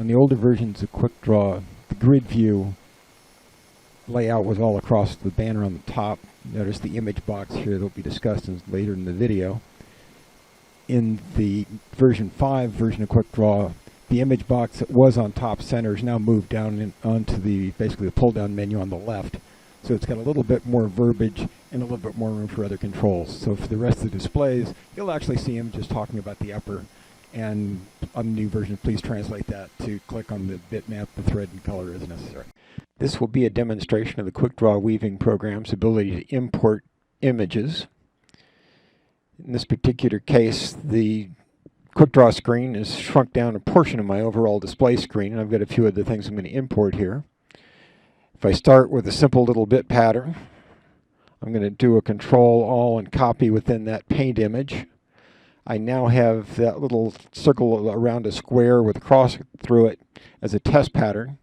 On the older versions of Quickdraw, the grid view layout was all across the banner on the top. Notice the image box here that will be discussed later in the video. In the version 5 version of Quickdraw, the image box that was on top center is now moved down onto basically the pull-down menu on the left. So it's got a little bit more verbiage and a little bit more room for other controls. So for the rest of the displays, you'll actually see them just talking about the upper. And on the new version, please translate that to click on the bitmap, the thread, and color as necessary. This will be a demonstration of the Quickdraw Weaving program's ability to import images. In this particular case, the Quickdraw screen is shrunk down a portion of my overall display screen, and I've got a few other things I'm going to import here. If I start with a simple little bit pattern, I'm going to do a Control-All and copy within that paint image. I now have that little circle around a square with a cross through it as a test pattern.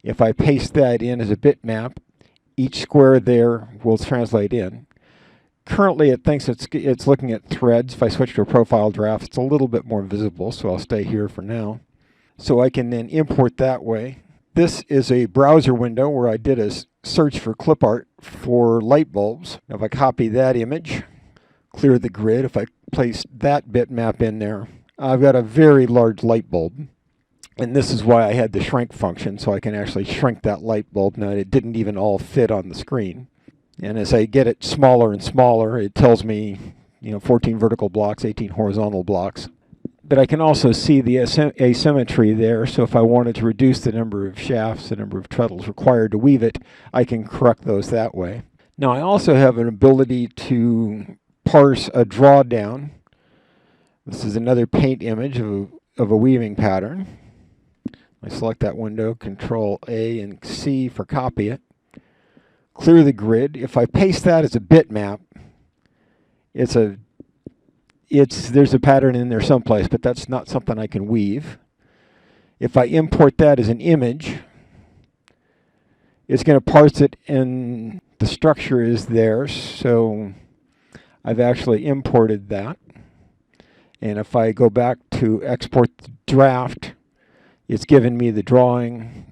If I paste that in as a bitmap, each square there will translate in. Currently it thinks it's looking at threads. If I switch to a profile draft, it's a little bit more visible, so I'll stay here for now. So I can then import that way. This is a browser window where I did a search for clip art for light bulbs. Now if I copy that image, clear the grid, if I place that bitmap in there, I've got a very large light bulb. And this is why I had the shrink function, so I can actually shrink that light bulb. Now it didn't even all fit on the screen. And as I get it smaller and smaller, it tells me, 14 vertical blocks, 18 horizontal blocks. But I can also see the asymmetry there, so if I wanted to reduce the number of shafts, the number of treadles required to weave it, I can correct those that way. Now I also have an ability to parse a drawdown. This is another paint image of a weaving pattern. I select that window, Control A and C for copy it. Clear the grid. If I paste that as a bitmap, there's a pattern in there someplace, but that's not something I can weave. If I import that as an image, it's going to parse it and the structure is there, so I've actually imported that. And if I go back to export the draft, it's given me the drawing.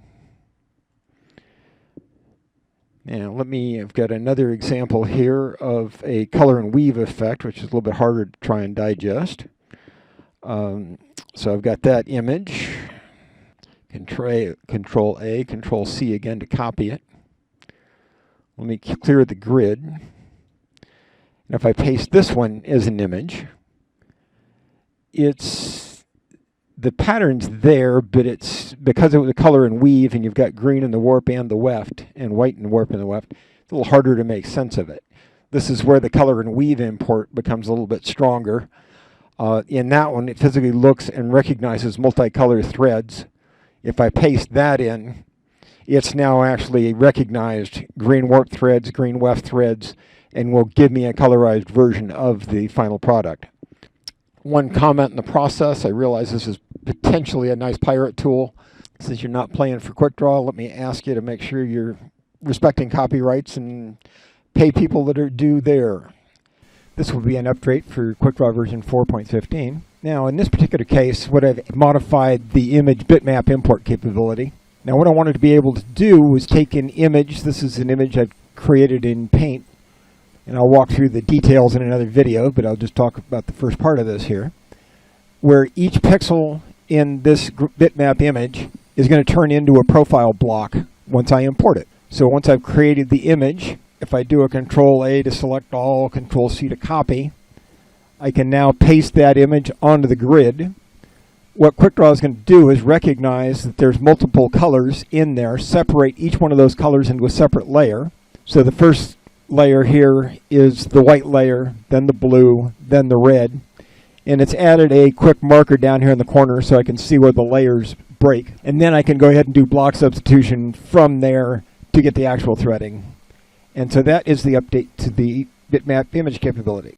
Now I've got another example here of a color and weave effect, which is a little bit harder to try and digest. So I've got that image. Control A, Control C again to copy it. Let me clear the grid. And if I paste this one as an image, the pattern's there, but it's because of the color and weave, and you've got green in the warp and the weft, and white in the warp and the weft, it's a little harder to make sense of it. This is where the color and weave import becomes a little bit stronger. In that one, it physically looks and recognizes multicolor threads. If I paste that in, it's now actually recognized green warp threads, green weft threads, and will give me a colorized version of the final product. One comment in the process, I realize this is potentially a nice pirate tool. Since you're not playing for Quickdraw, let me ask you to make sure you're respecting copyrights and pay people that are due there. This will be an update for Quickdraw version 4.15. Now in this particular case, what I've modified the image bitmap import capability. Now what I wanted to be able to do was take an image. This is an image I've created in Paint. And I'll walk through the details in another video, but I'll just talk about the first part of this here, where each pixel in this bitmap image is going to turn into a profile block once I import it. So once I've created the image, if I do a Control A to select all, Control C to copy, I can now paste that image onto the grid. What Quickdraw is going to do is recognize that there's multiple colors in there, separate each one of those colors into a separate layer. So the first layer here is the white layer, then the blue, then the red, and it's added a quick marker down here in the corner so I can see where the layers break, and then I can go ahead and do block substitution from there to get the actual threading. And so that is the update to the bitmap image capability.